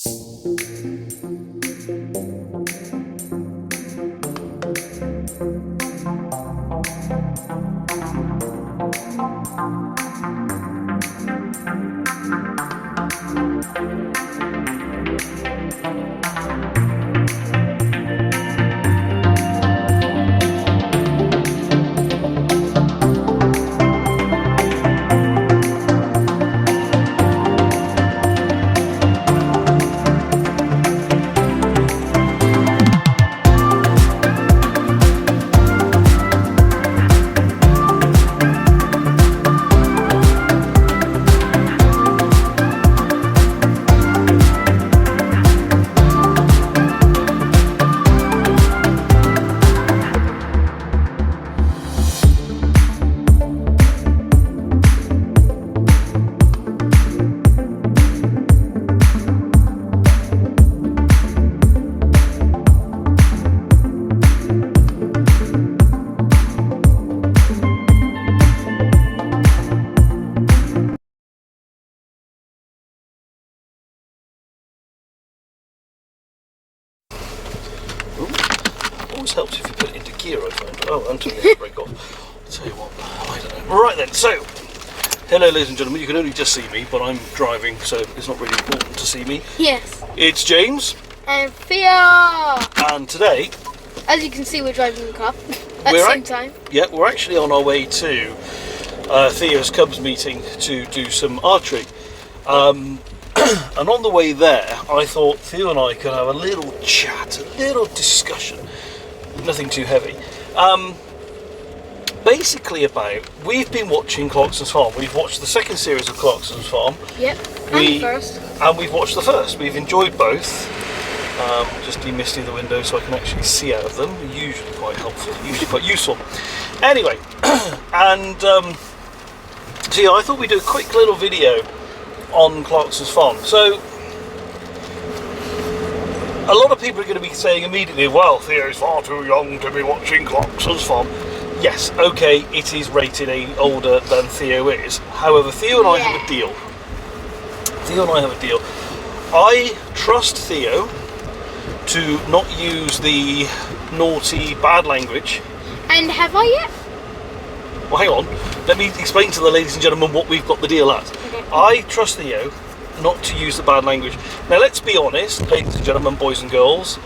Always helps if you put it into gear, I find. Oh, until you break off. I'll tell you what, I don't know. Right then, so, hello ladies and gentlemen, you can only just see me, but I'm driving, so it's not really important to see me. Yes. It's James. And Theo! And today, as you can see, we're driving the car at the same time. Yeah, we're actually on our way to Theo's Cubs meeting to do some archery. And on the way there, I thought Theo and I could have a little chat, a little discussion, nothing too heavy. Basically we've been watching Clarkson's Farm. We've watched the second series of Clarkson's Farm. Yep, and the first. And we've watched the first. We've enjoyed both. Just demisting the window so I can actually see out of them. Usually quite helpful, usually quite useful. Anyway, and so yeah, I thought we'd do a quick little video on Clarkson's Farm. So a lot of people are going to be saying immediately, well, Theo's far too young to be watching Clarkson's Farm. Yes, okay, it is rated older than Theo is. However, Theo and I have a deal. Theo and I have a deal. I trust Theo to not use the naughty, bad language. And have I yet? Well, hang on. Let me explain to the ladies and gentlemen what we've got the deal at. Okay. I trust Theo not to use the bad language. Now, let's be honest, ladies and gentlemen, boys and girls,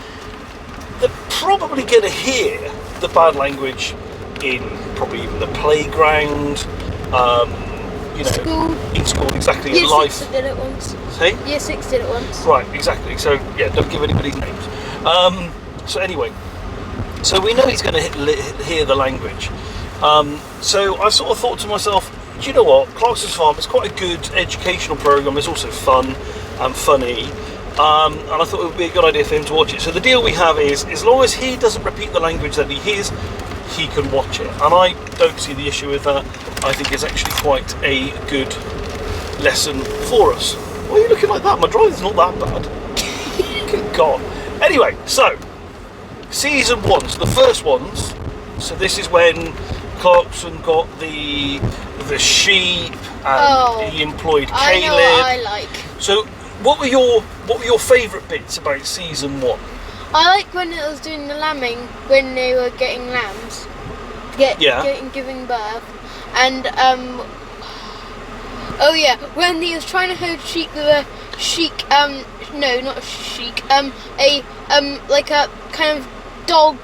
they're probably going to hear the bad language in probably even the playground, you know, school. In school, exactly, Year in life. 6 did it once. Say? Year 6 did it once. Right, exactly. So, yeah, don't give anybody's names. So anyway, so we know he's going to hear the language. So I sort of thought to myself, do you know what? Clarkson's Farm is quite a good educational programme. It's also fun and funny. And I thought it would be a good idea for him to watch it. So the deal we have is, as long as he doesn't repeat the language that he hears, he can watch it. And I don't see the issue with that. I think it's actually quite a good lesson for us. Why are you looking like that? My driving's not that bad. Good God. Anyway, so, season 1, so the first ones, so this is when Clarkson got the sheep and he employed Caleb. I know what I like. So what were your favourite bits about season 1? I like when it was doing the lambing, when they were getting lambs, giving birth, and oh yeah, when he was trying to herd sheep with a no, not a sheik, like a kind of dog.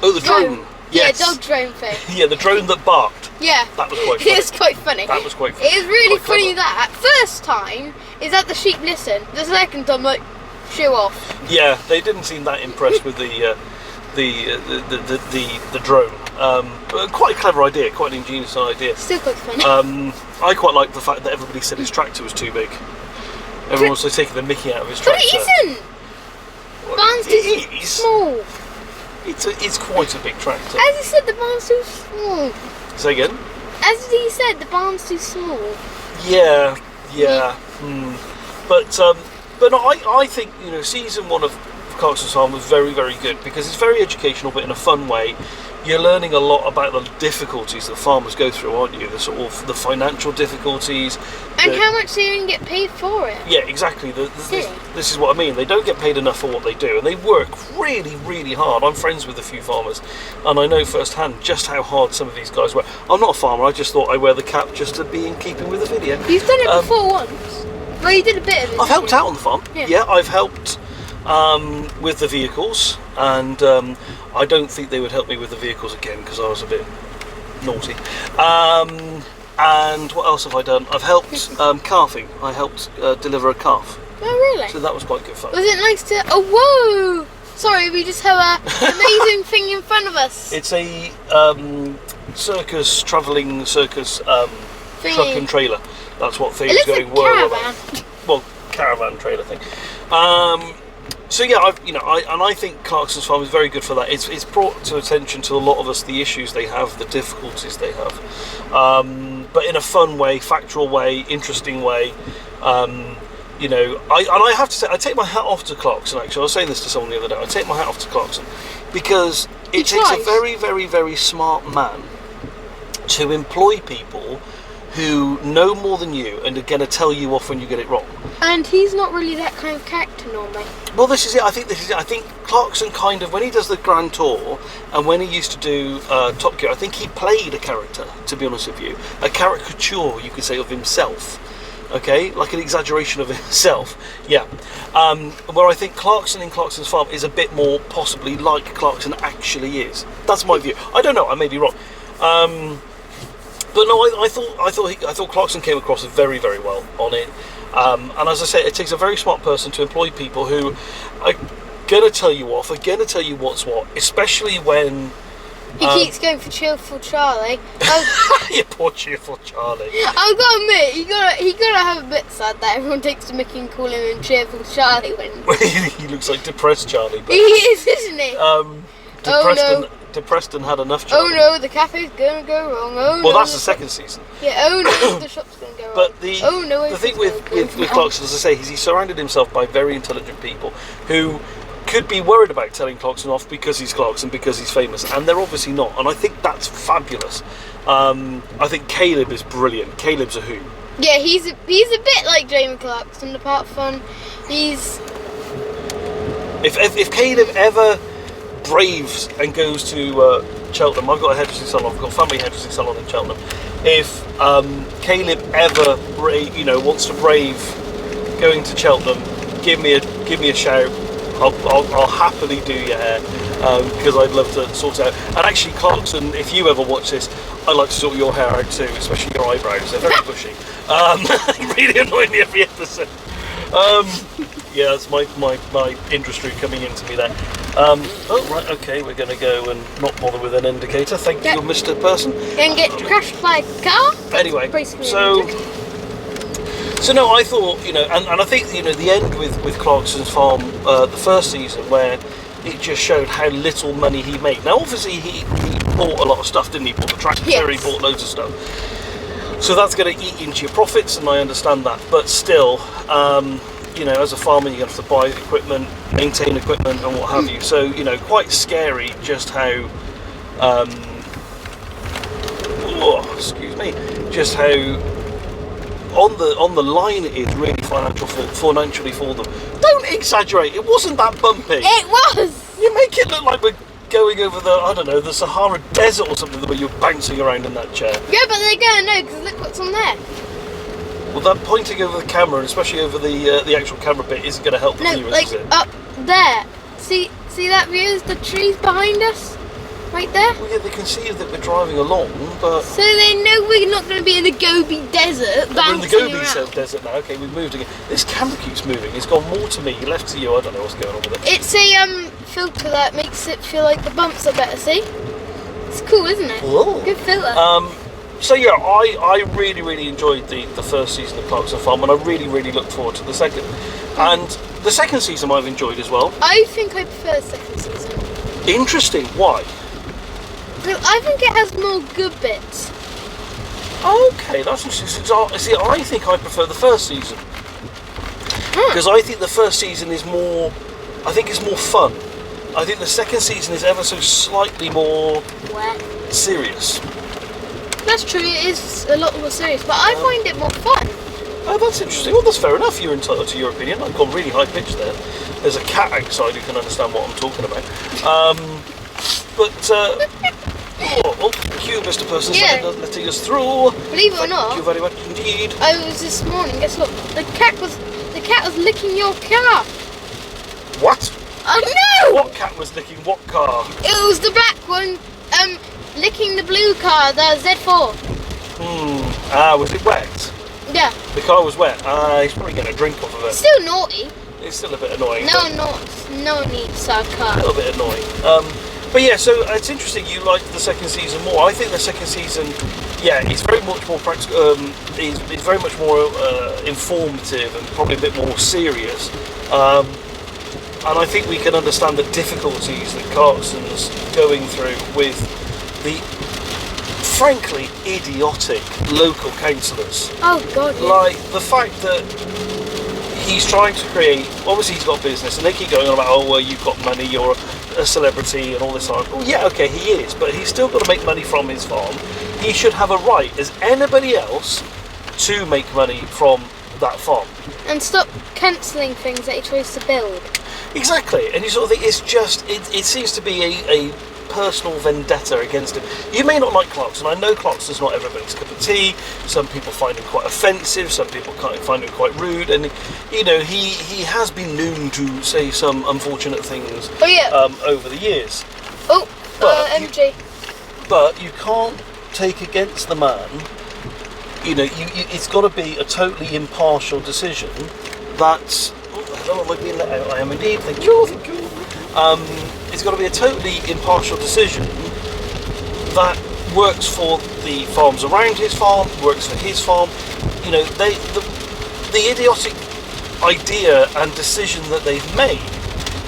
Oh, the drone. Yes. Yeah, dog drone thing. Yeah, the drone that barked. Yeah. That was quite funny. It was quite funny. That was quite funny. It was really Quite funny clever. that first time is that the sheep listen. The second time, like, show off. Yeah, they didn't seem that impressed with the drone. But quite a clever idea, quite an ingenious idea. Still quite funny. I quite like the fact that everybody said his tractor was too big. Everyone was taking the mickey out of his tractor. But it isn't. Barn's too small. It's quite a big tractor. As he said, the barn's too small. Say again? As he said, the barn's too small. Yeah. But no, I think, you know, season 1 of Clarkson's Farm was very, very good because it's very educational, but in a fun way. you're learning a lot about the difficulties that farmers go through, aren't you? The sort of the financial difficulties. And how much they even get paid for it. Yeah, exactly. This is what I mean. They don't get paid enough for what they do, and they work really, really hard. I'm friends with a few farmers, and I know firsthand just how hard some of these guys work. I'm not a farmer. I just thought I wear the cap just to be in keeping with the video. You've done it before once. Well, you did a bit of it. I've helped out on the farm. Yeah, I've helped with the vehicles, and I don't think they would help me with the vehicles again because I was a bit naughty. And what else have I done? I've helped calving. I helped deliver a calf. Oh, really? So that was quite good fun. Was it nice to... Oh, whoa! Sorry, we just have an amazing thing in front of us. It's a travelling circus truck and trailer. That's what things going well. Caravan. Well, caravan trailer thing. So yeah, I think Clarkson's farm is very good for that. It's brought to attention to a lot of us the issues they have, the difficulties they have, but in a fun way, factual way, interesting way. I have to say, I take my hat off to Clarkson. Actually, I was saying this to someone the other day. I take my hat off to Clarkson because it takes a very, very, very smart man to employ people who know more than you and are going to tell you off when you get it wrong. And he's not really that kind of character normally. Well, this is it. I think Clarkson kind of, when he does the Grand Tour and when he used to do Top Gear, I think he played a character, to be honest with you. A caricature, you could say, of himself. Okay? Like an exaggeration of himself. Yeah. Where I think Clarkson in Clarkson's farm is a bit more possibly like Clarkson actually is. That's my view. I don't know. I may be wrong. But no, I thought Clarkson came across very, very well on it. And as I say, it takes a very smart person to employ people who are going to tell you off, are going to tell you what's what, especially when... He keeps going for Cheerful Charlie. You poor Cheerful Charlie. I've got to admit, he gotta have a bit sad that everyone takes to Mickey and call him Cheerful Charlie when... He looks like Depressed Charlie. But, he is, isn't he? Depressed and had enough Charlie. Oh no, the cafe's gonna go wrong. Oh well, no, that's the second season. Yeah, oh no, the shop's gonna go wrong. But the thing with Clarkson, as I say, is he surrounded himself by very intelligent people who could be worried about telling Clarkson off because he's Clarkson, because he's famous, and they're obviously not. And I think that's fabulous. I think Caleb is brilliant. Caleb's a hoot. Yeah, he's a bit like Jamie Clarkson, apart from he's... If Caleb ever braves and goes to Cheltenham, I've got a hairdressing salon, I've got a family hairdressing salon in Cheltenham. If Caleb ever wants to brave going to Cheltenham, give me a shout. I'll happily do your hair because I'd love to sort it out. And actually, Clarkson, if you ever watch this, I'd like to sort your hair out too, especially your eyebrows. They're very bushy. Really annoy me every episode. Yeah, that's my industry coming into me there. Oh, right, okay, we're going to go and not bother with an indicator. Thank you, Mr. Person. And get crashed by a car. Anyway, so no, I thought, and I think, the end with Clarkson's farm, the first season, where it just showed how little money he made. Now, obviously, he bought a lot of stuff, didn't he? He bought the tractor, he bought loads of stuff. So that's going to eat into your profits, and I understand that. But still, as a farmer, you're going to have to buy equipment, maintain equipment, and what have you. So, quite scary just how, just how on the line it is really financially for them. Don't exaggerate. It wasn't that bumpy. It was. You make it look like we're going over the Sahara Desert or something, the way you're bouncing around in that chair. Yeah, but they're gonna know because look what's on there. Well, that pointing over the camera, and especially over the actual camera bit, isn't going to help the viewers, is it? Up there. See that view? Is the trees behind us? Right there? Well, yeah, they can see that we're driving along, but... So they know we're not going to be in the Gobi Desert, we're in the Gobi around. Desert now. Okay, we've moved again. This camera keeps moving. It's gone more to me, left to you. I don't know what's going on with it. It's a filter that makes it feel like the bumps are better, see? It's cool, isn't it? Whoa. Good filter. So yeah, I really, really enjoyed the first season of Clarkson Farm, and I really, really look forward to the second. And the second season I've enjoyed as well. I think I prefer the second season. Interesting. Why? I think it has more good bits. Okay, that's interesting. See, I think I prefer the first season because I think the first season is more. I think it's more fun. I think the second season is ever so slightly more Wet. serious. That's true. It is a lot more serious, but I find it more fun. Oh, that's interesting. Well, that's fair enough. You're entitled to your opinion. I've gone really high pitched there. There's a cat outside who can understand what I'm talking about. Cue Mr. Person's letting us through. Believe it or Thank not, you very much indeed. I was this morning. Guess what? The cat was licking your car. What? Oh no! What cat was licking what car? It was the black one. Licking the blue car, the Z4. Was it wet? Yeah. The car was wet. He's probably getting a drink off of it. Still naughty. It's still a bit annoying. No one needs our A car. little bit annoying. But yeah, so it's interesting you liked the second season more. I think the second season, it's very much more practical. Is very much more informative and probably a bit more serious. And I think we can understand the difficulties that Clarkson's going through with the frankly idiotic local councillors. Oh God. Yeah. Like the fact that he's trying to create, obviously he's got a business and they keep going on about, oh well, you've got money, you're a celebrity and all this stuff. Well, yeah, okay, he is, but he's still got to make money from his farm. He should have a right as anybody else to make money from that farm. And stop cancelling things that he tries to build. Exactly, and you sort of think it's just, it seems to be a personal vendetta against him. You may not like Clarkson. I know Clarkson's not everybody's cup of tea. Some people find him quite offensive, some people find him quite rude, and you know, he has been known to say some unfortunate things over the years. MJ. But you can't take against the man. You know, it's got to be a totally impartial decision. That's, I don't know, am I being let out? I am indeed. Thank you. Thank you. It's got to be a totally impartial decision that works for the farms around his farm, works for his farm. You know, the idiotic idea and decision that they've made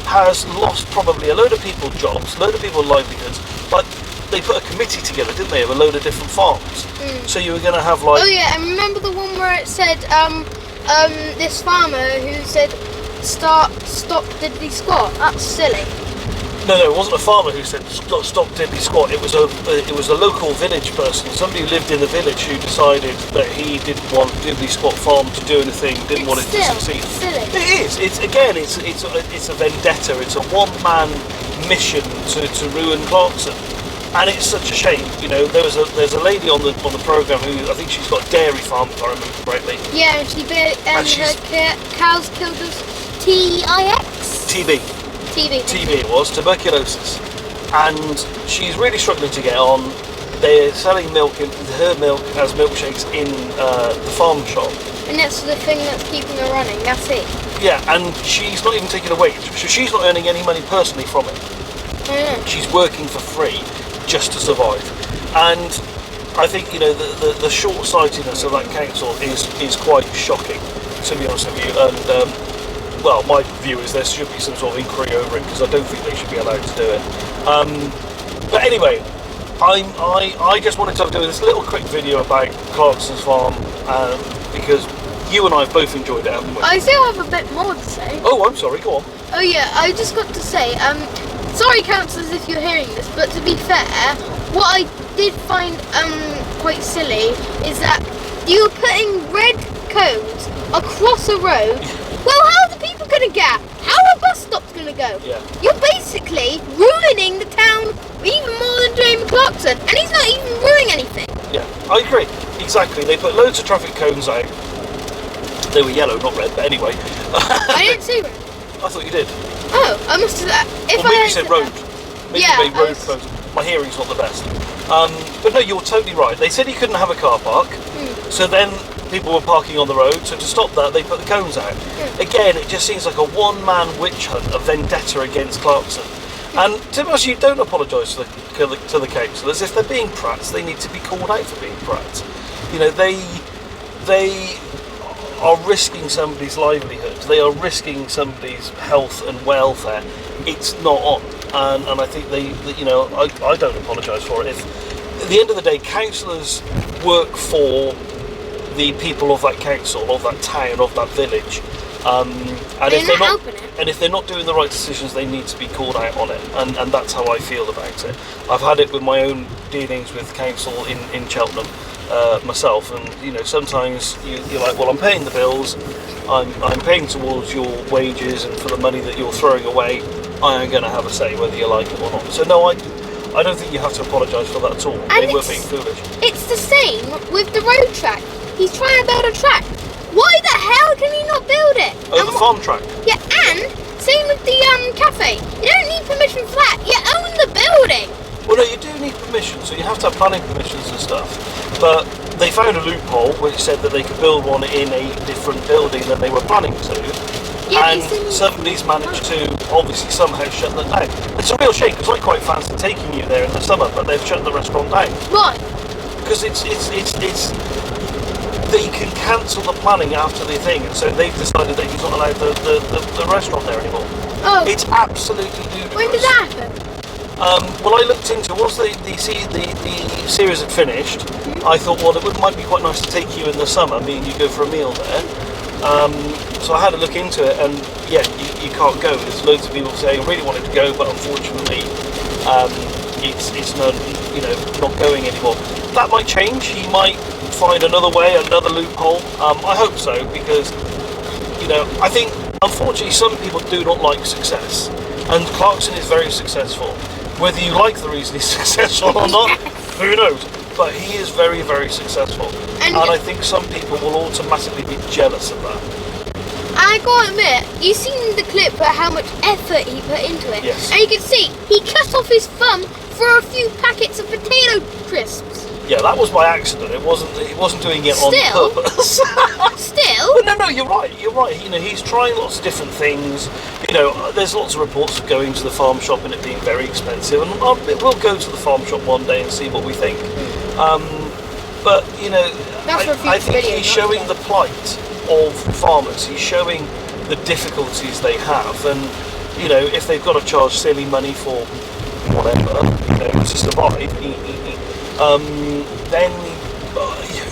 has lost probably a load of people's jobs, a load of people's livelihoods. But they put a committee together, didn't they, of a load of different farms. So you were going to have like... Oh yeah, and remember the one where it said this farmer who said stop diddly squat? That's silly. No, it wasn't a farmer who said stop diddly squat. It was a local village person, somebody who lived in the village who decided that he didn't want Diddly Squat Farm to do anything, didn't want it to succeed. Silly. It is. It's a vendetta. It's a one-man mission to ruin Clarkson, and it's such a shame. You know, there's a lady on the program who I think she's got a dairy farm, if I remember correctly. Yeah, and her cows killed us. TB it was, tuberculosis, and she's really struggling to get on. They're selling milk, her milk as milkshakes in the farm shop. And that's the thing that's keeping her running, that's it. Yeah, and she's not even taking a wage, so she's not earning any money personally from it. She's working for free just to survive. And I think, you know, the short-sightedness of that council is quite shocking, to be honest with you. And well, my view is there should be some sort of inquiry over it, because I don't think they should be allowed to do it. But anyway, I just wanted to do this little quick video about Clarkson's farm, because you and I have both enjoyed it, haven't we? I still have a bit more to say. Oh, I'm sorry, go on. Oh yeah, I just got to say, sorry councillors if you're hearing this, but to be fair, what I did find quite silly is that you were putting red cones across a road. Well, how are the people going to get? How are bus stops going to go? Yeah. You're basically ruining the town even more than Jamie Clarkson, and he's not even ruining anything. Yeah, I agree. Exactly. They put loads of traffic cones out. They were yellow, not red, but anyway. I didn't see red. I thought you did. Oh, I must have. If Or maybe I you said road. Maybe Yeah, you made road cones. My hearing's not the best. But no, you're totally right. They said you couldn't have a car park, so then people were parking on the road, so to stop that they put the cones out. Again, it just seems like a one-man witch hunt, a vendetta against Clarkson. And to be honest, you don't apologise to the councillors. If they're being prats, they need to be called out for being prats. You know, they are risking somebody's livelihood, they are risking somebody's health and welfare. It's not on, and I think they you know, I don't apologise for it. If at the end of the day, councillors work for the people of that council, of that town, of that village, And They're if they're not not, helping it. and if they're not doing the right decisions, they need to be called out on it. And that's how I feel about it. I've had it with my own dealings with council in Cheltenham myself, and sometimes you're like, well, I'm paying the bills, I'm paying towards your wages, and for the money that you're throwing away, I am going to have a say whether you like it or not. So no, I don't think you have to apologise for that at all. And They were being foolish. It's the same with the road track. He's trying to build a track. Why the hell can he not build it? Oh, the farm track. Yeah, and same with the cafe. You don't need permission for that. You own the building. Well, no, you do need permission, so you have to have planning permissions and stuff. But they found a loophole which said that they could build one in a different building than they were planning to. Yeah, And somebody's managed to obviously somehow shut that down. It's a real shame because I quite fancy taking you there in the summer, but they've shut the restaurant down. Why? Because it's they can cancel the planning after the thing, and so they've decided that he's not allowed the restaurant there anymore. Oh. It's absolutely ludicrous. When did that happen? Well, I looked into once the series had finished. I thought, well, it might be quite nice to take you in the summer, me and you go for a meal there. So I had a look into it, and yeah, you can't go. There's loads of people saying I really wanted to go, but unfortunately, it's not not going anymore. That might change. He might find another way, another loophole. I hope so, because I think unfortunately some people do not like success, and Clarkson is very successful. Whether you like the reason he's successful or not, who knows? But he is very, very successful, and I think some people will automatically be jealous of that. I gotta admit, you've seen the clip about how much effort he put into it. Yes. And you can see he cut off his thumb for a few packets of potato crisps. Yeah, that was by accident. It wasn't doing it on purpose. Still? But no, you're right. You're right. He's trying lots of different things. There's lots of reports of going to the farm shop and it being very expensive. And we'll go to the farm shop one day and see what we think. But I think he's showing the plight of farmers. He's showing the difficulties they have, and if they've got to charge silly money for whatever to survive, then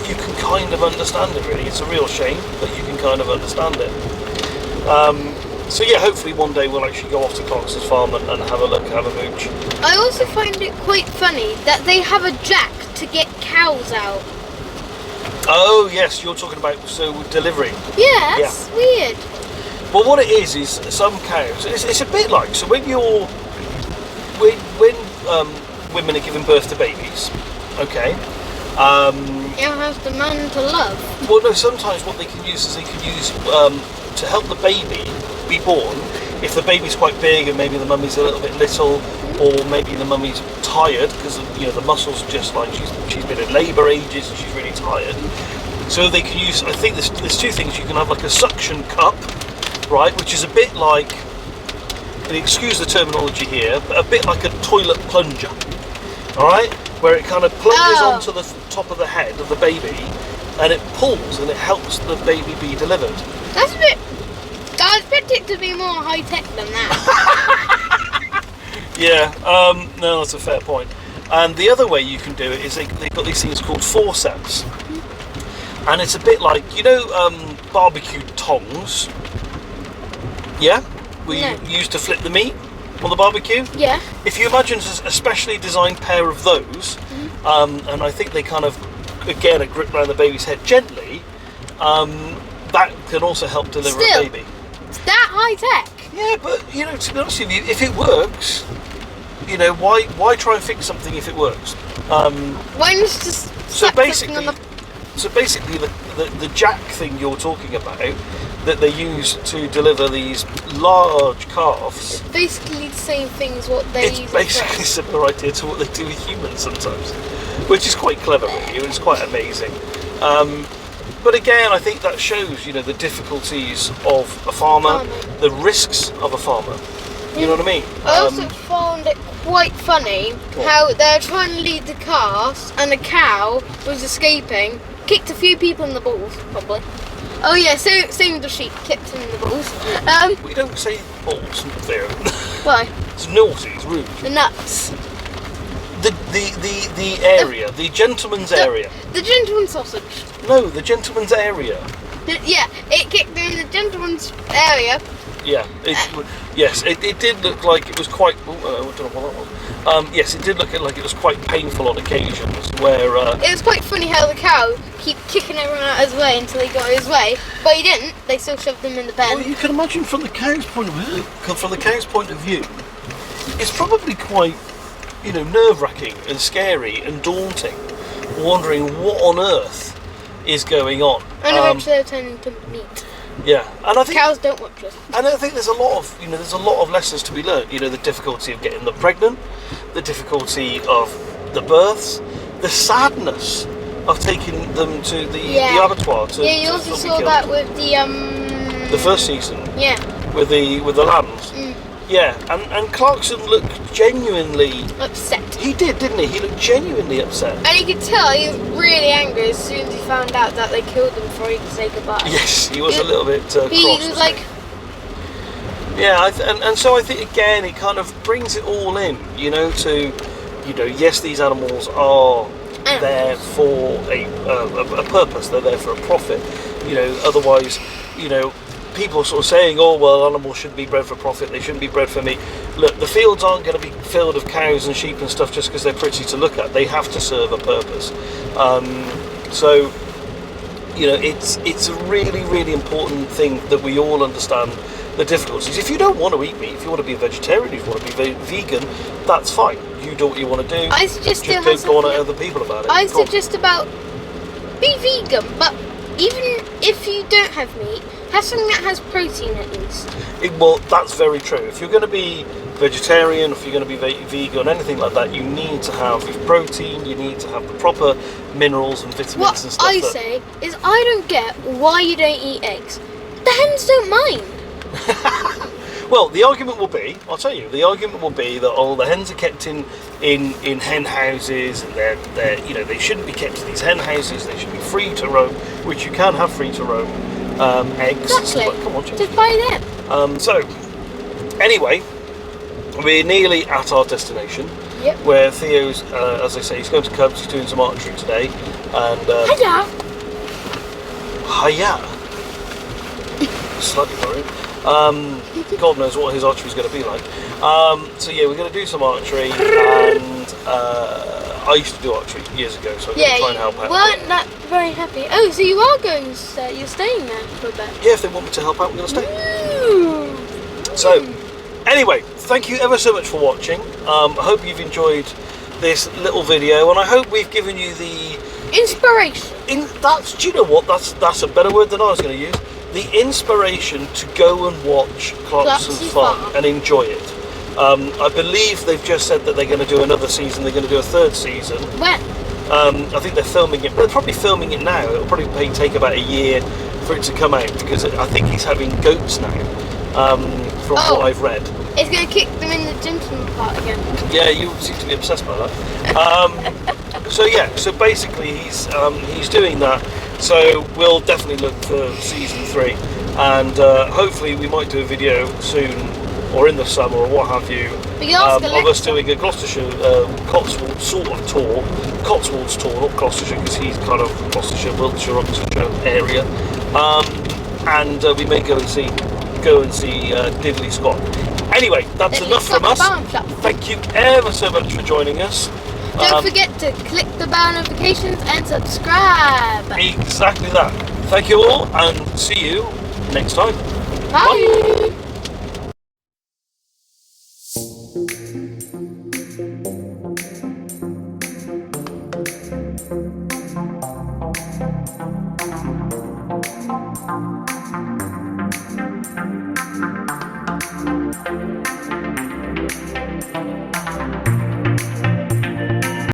you can kind of understand it. Really, it's a real shame, but you can kind of understand it. So yeah, hopefully one day we'll actually go off to Clarkson's farm and have a look, have a mooch. I also find it quite funny that they have a jack to get cows out. Oh yes, you're talking about delivery. Yeah, that's weird. Well, what it is some cows. It's a bit like when women are giving birth to babies. Okay. It has the man to love. Well, no. Sometimes what they can use is to help the baby be born. If the baby's quite big and maybe the mummy's a little bit little, or maybe the mummy's tired because the muscles are just like she's been in labour ages and she's really tired. So they can use. I think there's two things. You can have like a suction cup, right, which is a bit like, and excuse the terminology here, but a bit like a toilet plunger. All right, where it kind of plunges onto the top of the head of the baby, and it pulls and it helps the baby be delivered. That's a bit. I expect it to be more high tech than that. Yeah, no, that's a fair point. And the other way you can do it is they've got these things called forceps, and it's a bit like barbecue tongs. Yeah, we used to flip the meat on the barbecue. Yeah. If you imagine a specially designed pair of those, and I think they kind of again are gripped around the baby's head gently. That can also help deliver a baby. It's that high tech. Yeah, but to be honest with you, if it works, why try and fix something if it works? Why not just so basically, the jack thing you're talking about that they use to deliver these large calves. It's basically the same thing as what they use. It's basically a similar idea to what they do with humans sometimes, which is quite clever, really. It's quite amazing. But again, I think that shows, the difficulties of a farmer, the risks of a farmer. You know what I mean? I also found it quite funny how they're trying to lead the calves and the cow was escaping, kicked a few people in the balls, probably. Oh yeah, same with the sheep, kicked him in the balls. We don't say balls there. Why? It's naughty, it's rude. The nuts. The area, the gentleman's area. The gentleman's sausage. No, the gentleman's area. Yeah, it kicked them in the gentleman's area. Yeah, yes, it did look like it was quite. I don't know what that was. Yes, it did look like it was quite painful on occasions. Where it was quite funny how the cow kept kicking everyone out of his way until he got his way, but he didn't. They still shoved him in the pen. Well, you can imagine from the cow's point of view, it's probably quite, nerve-wracking and scary and daunting, wondering what on earth is going on. And eventually they're turning into meat. Yeah, and I think cows don't watch us. And I think there's a lot of lessons to be learned. The difficulty of getting them pregnant, the difficulty of the births, the sadness of taking them to the abattoir. You also saw that with the first season. Yeah. With the lambs. Mm. Yeah, and Clarkson looked genuinely upset. He did, didn't he? He looked genuinely upset. And you could tell he was really angry as soon as he found out that they killed him before he could say goodbye. Yes, he was a little bit cross. He was like... Yeah, and so I think, again, it kind of brings it all in, yes, these animals are there for a purpose. They're there for a profit. Otherwise, people sort of saying, oh, well, animals shouldn't be bred for profit, they shouldn't be bred for meat. Look, the fields aren't going to be filled of cows and sheep and stuff just because they're pretty to look at. They have to serve a purpose. It's a really, really important thing that we all understand the difficulties. If you don't want to eat meat, if you want to be a vegetarian, if you want to be vegan, that's fine. You do what you want to do. I suggest just don't go on at other people about it. I suggest about be vegan, but even if you don't have meat, have something that has protein at least. Well, that's very true. If you're going to be vegetarian, if you're going to be vegan, anything like that, you need to have protein, you need to have the proper minerals and vitamins and stuff. What I say is I don't get why you don't eat eggs. The hens don't mind. Well, the argument will be, I'll tell you, that the hens are kept in hen houses, and they're they shouldn't be kept in these hen houses. They should be free to roam, which you can have free to roam eggs. Exactly. Come on, just buy them. So, anyway, we're nearly at our destination. Yep. Where Theo's, as I say, he's going to Cubs. He's doing some archery today, and hiya. Slightly worried. God knows what his archery is going to be like. So yeah, we're going to do some archery, and I used to do archery years ago, so I'm going to try and help out. Weren't that very happy? Oh, so you are going to stay? You're staying there for a bit? Yeah, if they want me to help out, we're going to stay. So, anyway, thank you ever so much for watching. I hope you've enjoyed this little video, and I hope we've given you the inspiration. Do you know what? That's a better word than I was going to use. The inspiration to go and watch Clarkson's Farm and enjoy it. I believe they've just said that they're going to do another season. They're going to do a third season. When? I think they're filming it. They're probably filming it now. It'll probably take about a year for it to come out, because I think he's having goats now. From what I've read. It's going to kick them in the gentleman part again. Yeah, you seem to be obsessed by that. So basically he's doing that. So we'll definitely look for season 3, and hopefully we might do a video soon, or in the summer, or what have you, of us doing a Gloucestershire Cotswold sort of tour. Cotswolds tour, not Gloucestershire, because he's kind of Gloucestershire, Wiltshire, Oxfordshire area. And we may go and see Diddley Scott. Anyway, that's enough from us. Thank you ever so much for joining us. Don't forget to click the bell notifications and subscribe. Exactly that. Thank you all, and see you next time. Bye.